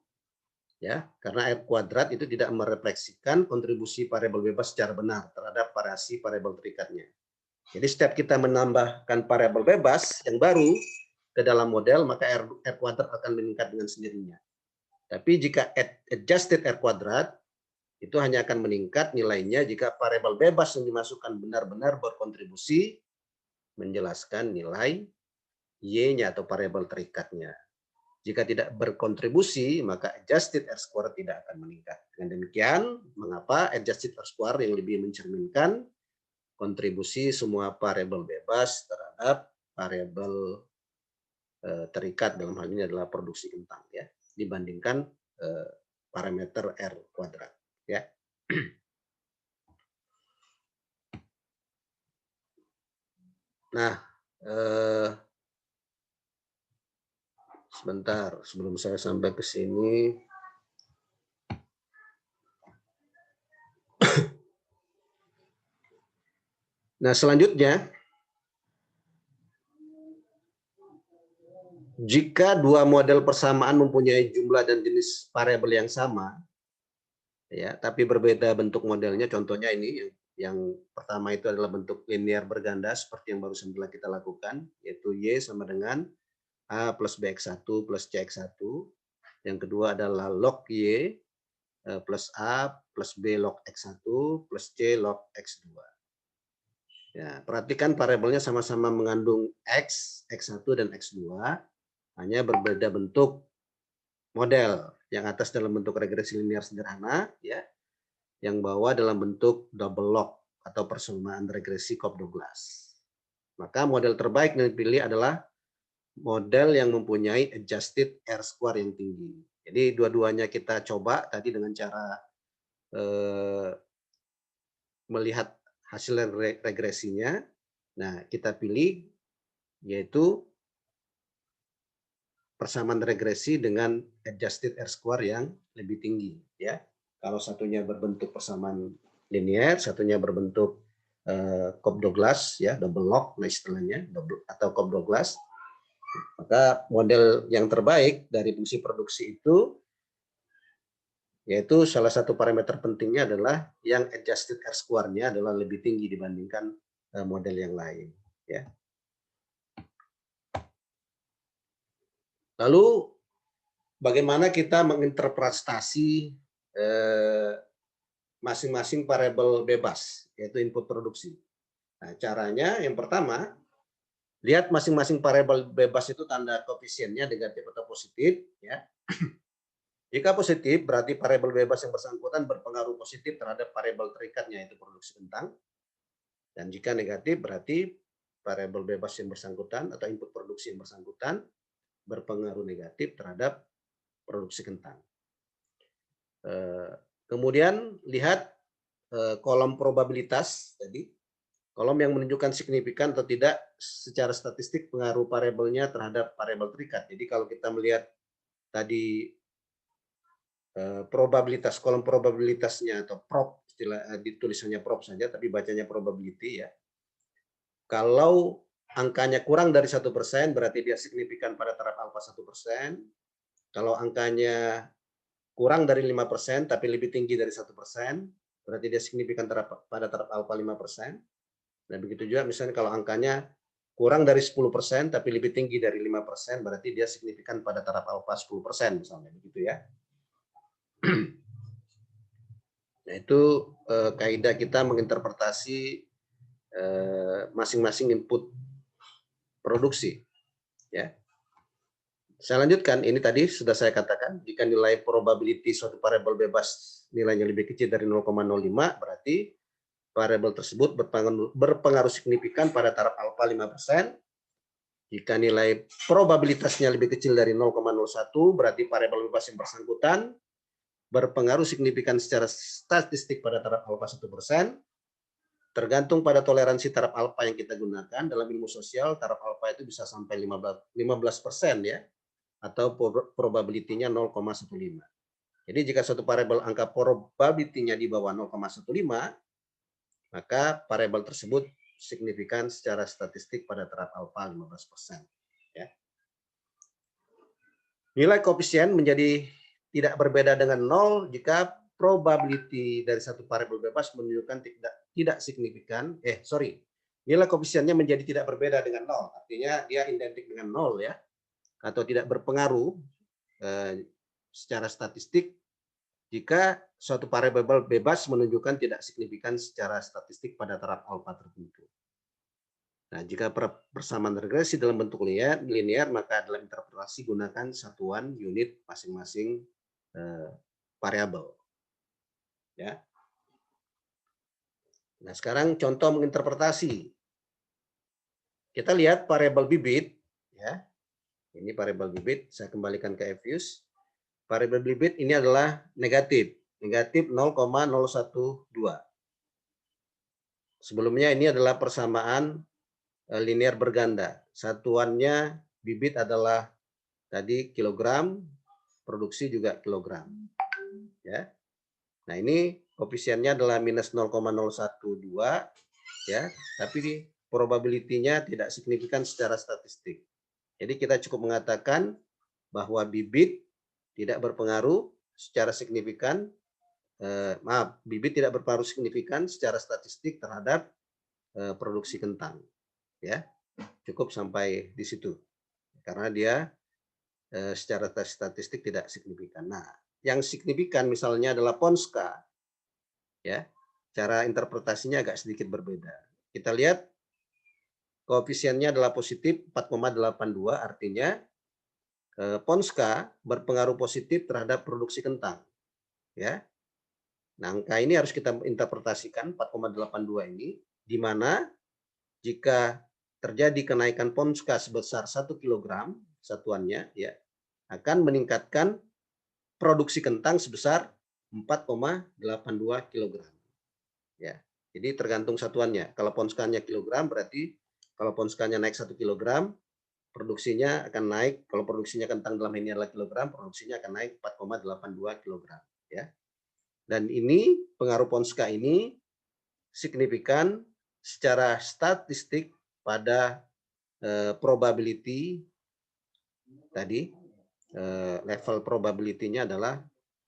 Ya, karena R kuadrat itu tidak merefleksikan kontribusi variabel bebas secara benar terhadap variasi variabel terikatnya. Jadi setiap kita menambahkan variabel bebas yang baru ke dalam model, maka R kuadrat akan meningkat dengan sendirinya. Tapi jika adjusted R kuadrat, itu hanya akan meningkat nilainya jika variabel bebas yang dimasukkan benar-benar berkontribusi menjelaskan nilai Y-nya atau variabel terikatnya. Jika tidak berkontribusi, maka adjusted R square tidak akan meningkat. Dengan demikian, mengapa adjusted R square yang lebih mencerminkan kontribusi semua variabel bebas terhadap variabel terikat, dalam hal ini adalah produksi kentang, ya, dibandingkan parameter R kuadrat, ya. Nah, sebentar sebelum saya sampai ke sini. Nah, selanjutnya, jika dua model persamaan mempunyai jumlah dan jenis variabel yang sama, ya, tapi berbeda bentuk modelnya, contohnya ini yang pertama itu adalah bentuk linear berganda seperti yang baru saja kita lakukan, yaitu Y sama dengan A plus BX1 plus CX1. Yang kedua adalah log Y plus A plus B log X1 plus C log X2. Ya, perhatikan variabelnya sama-sama mengandung X, X1 dan X2, hanya berbeda bentuk model. Yang atas dalam bentuk regresi linear sederhana, ya, yang bawah dalam bentuk double log atau persamaan regresi Cobb-Douglas. Maka model terbaik yang dipilih adalah model yang mempunyai adjusted R-square yang tinggi. Jadi dua-duanya kita coba tadi dengan cara melihat hasil regresinya. Nah, kita pilih yaitu persamaan regresi dengan adjusted R-square yang lebih tinggi, ya. Kalau satunya berbentuk persamaan linear, satunya berbentuk Cobb-Douglas, ya, double log, nah istilahnya, atau Cobb-Douglas, maka model yang terbaik dari fungsi produksi itu, yaitu salah satu parameter pentingnya adalah yang adjusted R-square-nya adalah lebih tinggi dibandingkan model yang lain, ya. Lalu bagaimana kita menginterpretasi masing-masing variabel bebas, yaitu input produksi. Nah, caranya yang pertama, lihat masing-masing variabel bebas itu tanda koefisiennya negatif atau positif, ya. Jika positif, berarti variabel bebas yang bersangkutan berpengaruh positif terhadap variabel terikatnya, yaitu produksi kentang. Dan jika negatif, berarti variabel bebas yang bersangkutan atau input produksi yang bersangkutan berpengaruh negatif terhadap produksi kentang. Kemudian lihat kolom probabilitas tadi, kolom yang menunjukkan signifikan atau tidak secara statistik pengaruh variabelnya terhadap variabel terikat. Jadi kalau kita melihat tadi probabilitas, kolom probabilitasnya atau prop, istilah ditulisannya prop saja tapi bacanya probability, ya. Kalau angkanya kurang dari 1% berarti dia signifikan pada taraf alfa 1%. Kalau angkanya kurang dari 5% tapi lebih tinggi dari 1%, berarti dia signifikan pada taraf alfa 5%. Nah, begitu juga misalnya kalau angkanya kurang dari 10% tapi lebih tinggi dari 5%, berarti dia signifikan pada taraf alfa 10% misalnya, begitu ya. Nah, itu kaidah kita menginterpretasi masing-masing input produksi, ya. Saya lanjutkan, ini tadi sudah saya katakan, jika nilai probability suatu variabel bebas nilainya lebih kecil dari 0,05, berarti variabel tersebut berpengaruh signifikan pada taraf alfa 5%. Jika nilai probabilitasnya lebih kecil dari 0,01, berarti variabel bebas yang bersangkutan berpengaruh signifikan secara statistik pada taraf alfa 1%. Tergantung pada toleransi taraf alfa yang kita gunakan. Dalam ilmu sosial, taraf alfa itu bisa sampai 15%, ya. Atau probability-nya 0,15. Jadi jika suatu variabel angka probability-nya di bawah 0,15, maka variabel tersebut signifikan secara statistik pada taraf alfa 15%. Ya. Nilai koefisien menjadi tidak berbeda dengan 0 jika probability dari satu variabel bebas menunjukkan tidak signifikan. Nilai koefisiennya menjadi tidak berbeda dengan 0. Artinya dia identik dengan 0, ya. Atau tidak berpengaruh secara statistik jika suatu variabel bebas menunjukkan tidak signifikan secara statistik pada taraf alfa tertentu. Nah, jika persamaan regresi dalam bentuk linear, maka dalam interpretasi gunakan satuan unit masing-masing variabel. Ya. Nah, sekarang contoh menginterpretasi. Kita lihat variabel bibit, ya. Ini variabel bibit, saya kembalikan ke Evius. Variabel bibit ini adalah negatif 0,012. Sebelumnya ini adalah persamaan linear berganda. Satuannya bibit adalah tadi kilogram, produksi juga kilogram. Ya. Nah, ini koefisiennya adalah minus 0,012, ya, tapi probability-nya tidak signifikan secara statistik. Jadi kita cukup mengatakan bahwa bibit tidak berpengaruh secara signifikan, bibit tidak berpengaruh signifikan secara statistik terhadap produksi kentang. Ya, cukup sampai di situ karena dia secara statistik tidak signifikan. Nah, yang signifikan misalnya adalah Ponska, ya. Cara interpretasinya agak sedikit berbeda. Kita lihat koefisiennya adalah positif 4,82, artinya Ponska berpengaruh positif terhadap produksi kentang, ya. Nah, angka ini harus kita interpretasikan 4,82 ini, di mana jika terjadi kenaikan Ponska sebesar 1 kg satuannya, ya, akan meningkatkan produksi kentang sebesar 4,82 kg. Ya, jadi tergantung satuannya. Kalau ponskanya kilogram, berarti kalau ponskanya naik 1 kg, produksinya akan naik. Kalau produksinya kentang dalam ini adalah kilogram, produksinya akan naik 4,82 kg. Ya. Dan ini pengaruh ponska ini signifikan secara statistik pada probability tadi, level probability-nya adalah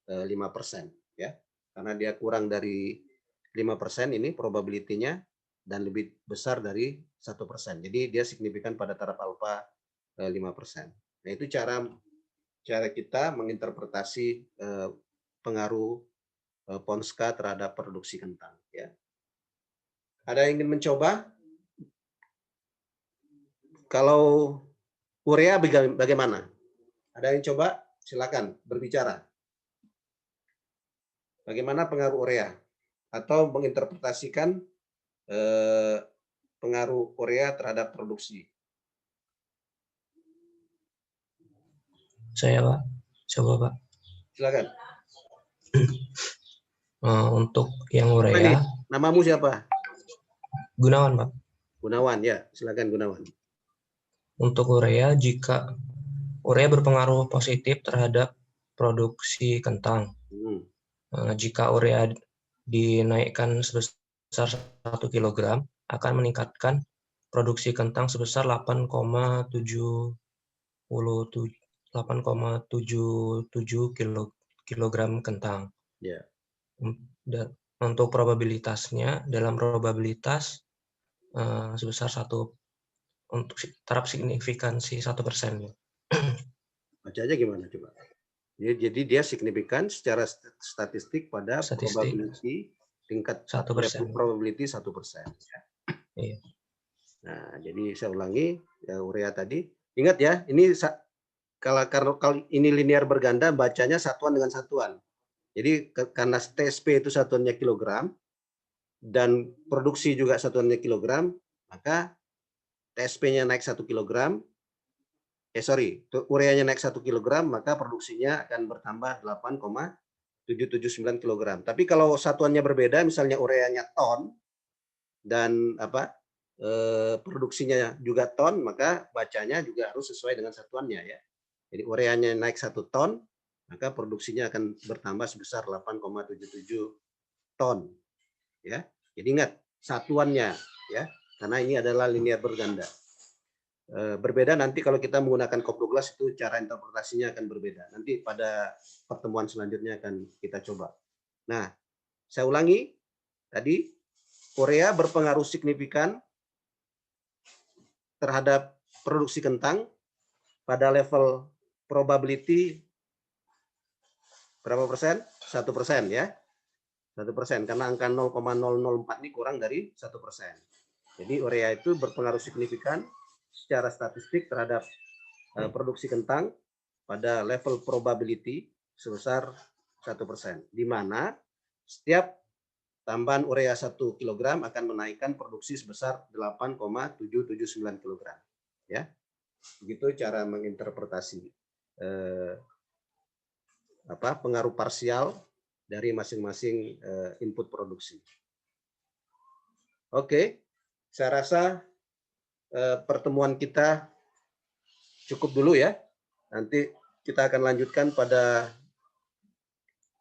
5%, ya. Karena dia kurang dari 5% ini probability-nya dan lebih besar dari 1%. Jadi dia signifikan pada taraf alfa 5%. Nah, itu cara kita menginterpretasi pengaruh Ponska terhadap produksi kentang, ya. Ada yang ingin mencoba? Kalau urea bagaimana? Ada yang coba? Silakan berbicara. Bagaimana pengaruh urea? Atau menginterpretasikan pengaruh urea terhadap produksi. Saya, Pak. Coba, Pak. Silakan. Untuk yang Apa ini? urea, Namamu siapa? Gunawan, Pak. Gunawan, ya. Silakan Gunawan. Untuk urea, jika urea berpengaruh positif terhadap produksi kentang. Jika urea dinaikkan sebesar 1 kg, akan meningkatkan produksi kentang sebesar 8,77 kg kentang. Ya. Dan untuk probabilitasnya, dalam probabilitas sebesar 1, untuk taraf signifikansi 1%. Bacanya gimana coba? Jadi dia signifikan secara statistik pada probability tingkat 1%. probability 1%. Ya. Iya. Nah, jadi saya ulangi ya, urea tadi. Ingat ya, ini kalau ini linear berganda, bacanya satuan dengan satuan. Jadi karena TSP itu satuannya kilogram dan produksi juga satuannya kilogram, maka TSP-nya naik 1 kg, ureanya naik 1 kg, maka produksinya akan bertambah 8,779 kg. Tapi kalau satuannya berbeda, misalnya ureanya ton dan produksinya juga ton, maka bacanya juga harus sesuai dengan satuannya, ya. Jadi ureanya naik 1 ton, maka produksinya akan bertambah sebesar 8,77 ton, ya. Jadi ingat satuannya, ya, karena ini adalah linear berganda. Berbeda nanti kalau kita menggunakan cup Douglas, itu cara interpretasinya akan berbeda. Nanti pada pertemuan selanjutnya akan kita coba. Nah, saya ulangi tadi, urea berpengaruh signifikan terhadap produksi kentang pada level probability berapa persen? 1%, ya. 1%, karena angka 0,004 ini kurang dari 1%. Jadi urea itu berpengaruh signifikan secara statistik terhadap produksi kentang pada level probability sebesar 1%, di mana setiap tambahan urea 1 kg akan menaikkan produksi sebesar 8,779 kg. Ya, begitu cara menginterpretasi pengaruh parsial dari masing-masing input produksi. Oke, saya rasa pertemuan kita cukup dulu, ya. Nanti kita akan lanjutkan pada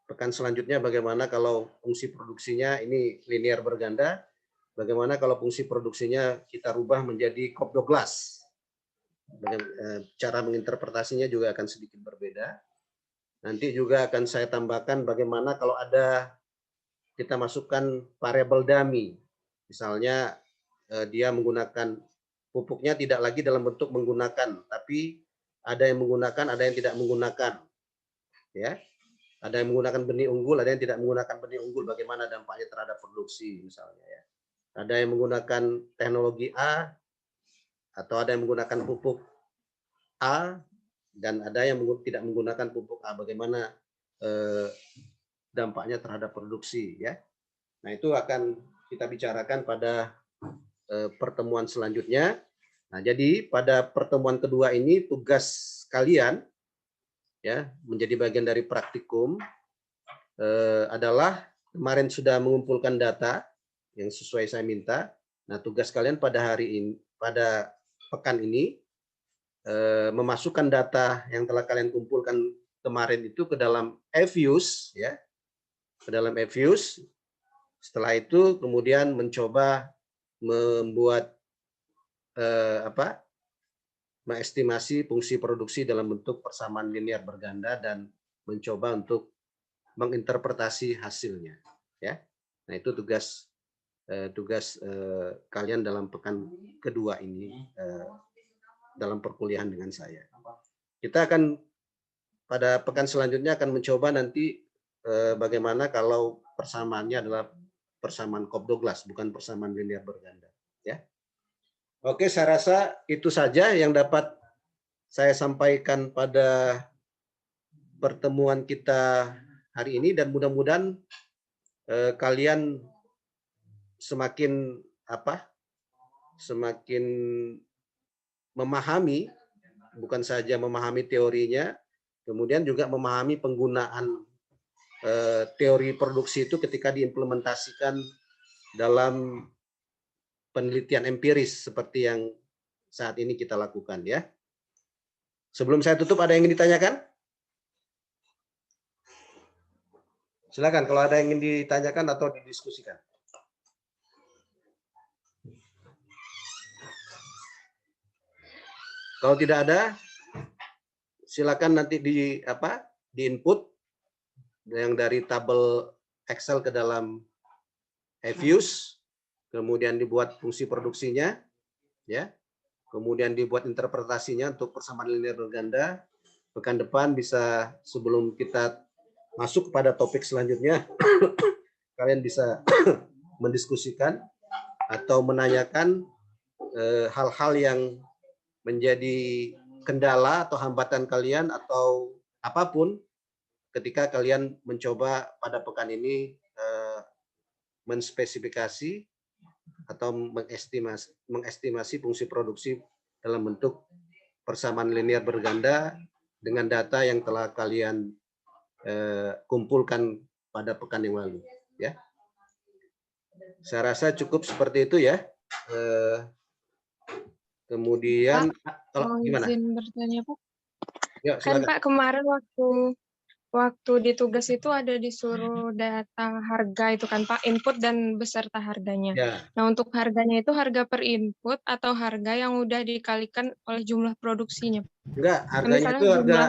pekan selanjutnya bagaimana kalau fungsi produksinya ini linear berganda, bagaimana kalau fungsi produksinya kita rubah menjadi cup Douglas. Cara menginterpretasinya juga akan sedikit berbeda. Nanti juga akan saya tambahkan bagaimana kalau ada kita masukkan variabel dummy. Misalnya dia menggunakan pupuknya tidak lagi dalam bentuk menggunakan, tapi ada yang menggunakan, ada yang tidak menggunakan. Ya. Ada yang menggunakan benih unggul, ada yang tidak menggunakan benih unggul. Bagaimana dampaknya terhadap produksi misalnya, ya. Ada yang menggunakan teknologi A atau ada yang menggunakan pupuk A dan ada yang tidak menggunakan pupuk A. Bagaimana dampaknya terhadap produksi, ya. Nah, itu akan kita bicarakan pada pertemuan selanjutnya. Nah, jadi pada pertemuan kedua ini tugas kalian ya menjadi bagian dari praktikum adalah kemarin sudah mengumpulkan data yang sesuai saya minta. Nah, tugas kalian pada hari ini, pada pekan ini memasukkan data yang telah kalian kumpulkan kemarin itu ke dalam eViews ya, ke dalam eViews. Setelah itu kemudian mencoba membuat mengestimasi fungsi produksi dalam bentuk persamaan linear berganda dan mencoba untuk menginterpretasi hasilnya ya. Nah, itu tugas kalian dalam pekan kedua ini dalam perkuliahan dengan saya. Kita akan pada pekan selanjutnya akan mencoba nanti bagaimana kalau persamaannya adalah persamaan Cobb-Douglas bukan persamaan linear berganda ya. Oke, saya rasa itu saja yang dapat saya sampaikan pada pertemuan kita hari ini dan mudah-mudahan kalian semakin semakin memahami, bukan saja memahami teorinya, kemudian juga memahami penggunaan teori produksi itu ketika diimplementasikan dalam penelitian empiris seperti yang saat ini kita lakukan ya. Sebelum saya tutup, ada yang ingin ditanyakan? Silakan kalau ada yang ingin ditanyakan atau didiskusikan. Kalau tidak ada, silakan nanti di input yang dari tabel Excel ke dalam eViews, kemudian dibuat fungsi produksinya, ya, kemudian dibuat interpretasinya untuk persamaan linear berganda. Pekan depan bisa sebelum kita masuk pada topik selanjutnya, kalian bisa mendiskusikan atau menanyakan hal-hal yang menjadi kendala atau hambatan kalian atau apapun ketika kalian mencoba pada pekan ini menspesifikasi atau mengestimasi fungsi produksi dalam bentuk persamaan linear berganda dengan data yang telah kalian kumpulkan pada pekan yang lalu ya. Saya rasa cukup seperti itu ya. Kemudian Mau gimana? izin bertanya, Pak? Ya, Kan silakan. Pak kemarin waktu di tugas itu ada disuruh data harga itu kan Pak, input dan beserta harganya. Ya. Nah, untuk harganya itu harga per input atau harga yang udah dikalikan oleh jumlah produksinya? Enggak, harganya Misalnya itu jumlah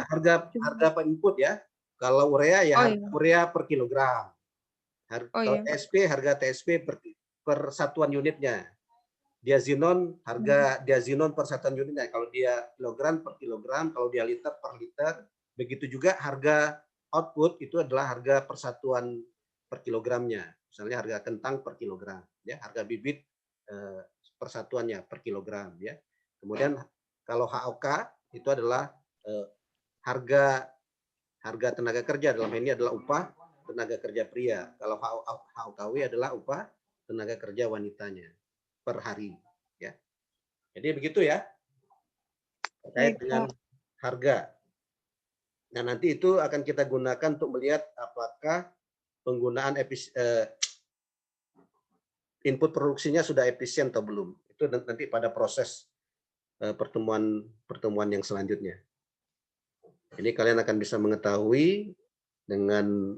harga per input ya. Kalau urea ya Oh harga iya. urea per kilogram. Oh Kalau iya. TSP harga TSP per satuan unitnya. Diazinon harga diazinon per satuan unitnya. Kalau dia kilogram per kilogram, kalau dia liter per liter. Begitu juga harga output itu adalah harga persatuan per kilogramnya. Misalnya harga kentang per kilogram, ya, harga bibit persatuannya per kilogram, ya. Kemudian kalau HOK itu adalah harga tenaga kerja, dalam ini adalah upah tenaga kerja pria. Kalau HOKW adalah upah tenaga kerja wanitanya per hari, ya. Jadi begitu ya terkait dengan harga. Nah, nanti itu akan kita gunakan untuk melihat apakah penggunaan input produksinya sudah efisien atau belum. Itu nanti pada proses pertemuan yang selanjutnya. Ini kalian akan bisa mengetahui dengan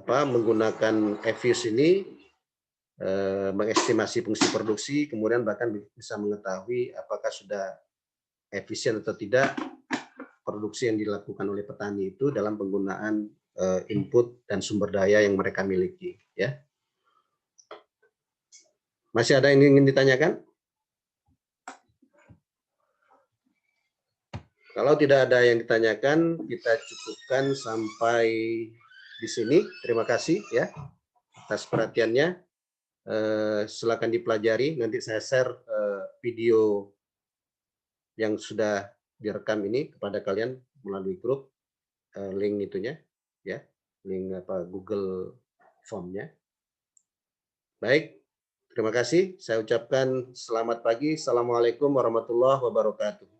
menggunakan eViews ini mengestimasi fungsi produksi, kemudian bahkan bisa mengetahui apakah sudah efisien atau tidak produksi yang dilakukan oleh petani itu dalam penggunaan input dan sumber daya yang mereka miliki, ya. Masih ada yang ingin ditanyakan? Kalau tidak ada yang ditanyakan, kita cukupkan sampai di sini. Terima kasih ya atas perhatiannya. Silakan dipelajari. Nanti saya share video yang sudah direkam ini kepada kalian melalui grup, link itunya, ya, link Google Form-nya. Baik, Terima kasih. Saya ucapkan selamat pagi. Assalamualaikum warahmatullahi wabarakatuh.